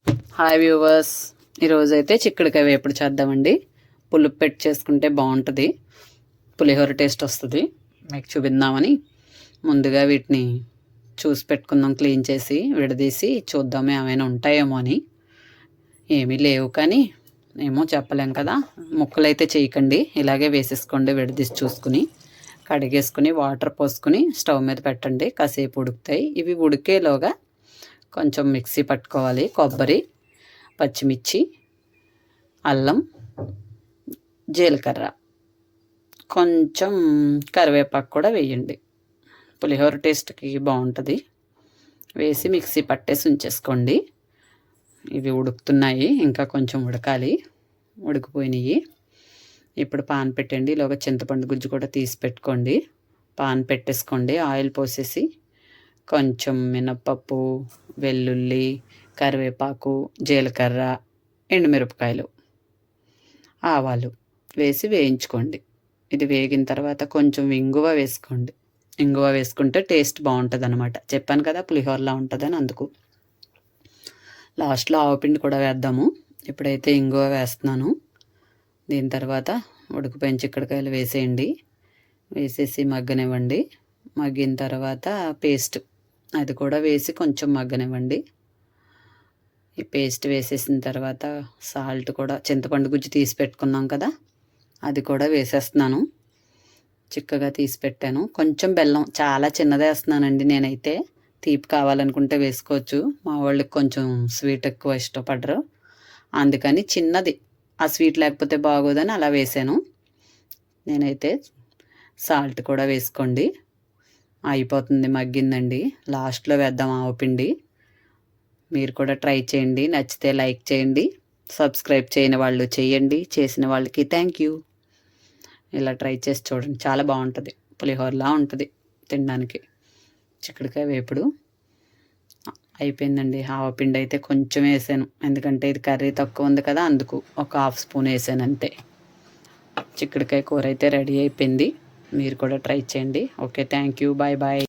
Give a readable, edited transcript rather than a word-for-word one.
Hi viewers, ఈరోజైతే చిక్కుడుకాయ వేపుడు చేద్దామండి. పులుపు పెట్టి చేసుకుంటే బాగుంటుంది, పులిహోర టేస్ట్ వస్తుంది. మీకు చూపిద్దామని ముందుగా వీటిని చూసి పెట్టుకుందాం. క్లీన్ చేసి విడదీసి చూద్దాం ఏమైనా ఉంటాయేమో అని. ఏమీ లేవు కానీ ఏమో చెప్పలేం కదా. ముక్కలు అయితే చేయకండి, ఇలాగే వేసేసుకోండి. విడదీసి చూసుకుని కడిగేసుకుని వాటర్ పోసుకుని స్టవ్ మీద పెట్టండి. కాసేపు ఉడుకుతాయి. ఇవి ఉడికేలోగా కొంచెం మిక్సీ పట్టుకోవాలి. కొబ్బరి, పచ్చిమిర్చి, అల్లం, జీలకర్ర, కొంచెం కరివేపాకు కూడా వేయండి. పులిహోర టేస్ట్కి బాగుంటుంది. వేసి మిక్సీ పట్టేసి ఉంచేసుకోండి. ఇవి ఉడుకుతున్నాయి, ఇంకా కొంచెం ఉడకాలి. ఉడికిపోయినాయి. ఇప్పుడు పాన్ పెట్టండి. ఇలాగ చింతపండు గుజ్జు కూడా తీసి పెట్టుకోండి. పాన్ పెట్టేసుకోండి. ఆయిల్ పోసేసి కొంచెం మినప్పప్పు, వెల్లుల్లి, కరివేపాకు, జీలకర్ర, ఎండుమిరపకాయలు, ఆవాలు వేసి వేయించుకోండి. ఇది వేగిన తర్వాత కొంచెం ఇంగువ వేసుకోండి. ఇంగువ వేసుకుంటే టేస్ట్ బాగుంటుంది అనమాట. చెప్పాను కదా పులిహోరలా ఉంటుందని, అందుకు. లాస్ట్లో ఆవపిండి కూడా వేద్దాము. ఇప్పుడైతే ఇంగువ వేస్తున్నాను. దీని తర్వాత ఉడికిపోయిన చిక్కుడుకాయలు వేసేయండి. వేసేసి మగ్గనివ్వండి. మగ్గిన తర్వాత పేస్ట్ అది కూడా వేసి కొంచెం మగ్గనివ్వండి. ఈ పేస్ట్ వేసేసిన తర్వాత సాల్ట్ కూడా, చింతపండు గుజ్జు తీసి పెట్టుకున్నాం కదా, అది కూడా వేసేస్తున్నాను. చిక్కగా తీసి పెట్టాను. కొంచెం బెల్లం, చాలా చిన్నదే వేస్తున్నానండి నేనైతే. తీపి కావాలనుకుంటే వేసుకోవచ్చు. మా వాళ్ళకి కొంచెం స్వీట్ ఎక్కువ ఇష్టపడరు, అందుకని చిన్నది. ఆ స్వీట్ లేకపోతే బాగోదని అలా వేసాను. నేనైతే సాల్ట్ కూడా వేసుకోండి. అయిపోతుంది, మగ్గిందండి. లాస్ట్లో వేద్దాం ఆవపిండి. మీరు కూడా ట్రై చేయండి. నచ్చితే లైక్ చేయండి. సబ్స్క్రైబ్ చేయని వాళ్ళు చేయండి. చేసిన వాళ్ళకి థ్యాంక్ యూ. ఇలా ట్రై చేసి చూడండి, చాలా బాగుంటుంది. పులిహోరలా ఉంటుంది తినడానికి. చిక్కుడుకాయ వేపుడు అయిపోయిందండి. ఆవపిండి అయితే కొంచెం వేసాను, ఎందుకంటే ఇది కర్రీ తక్కువ ఉంది కదా, అందుకు ఒక హాఫ్ స్పూన్ వేసాను అంతే. చిక్కుడుకాయ కూర అయితే రెడీ అయిపోయింది. మీరు కూడా ట్రై చేయండి. Okay, thank you, bye bye.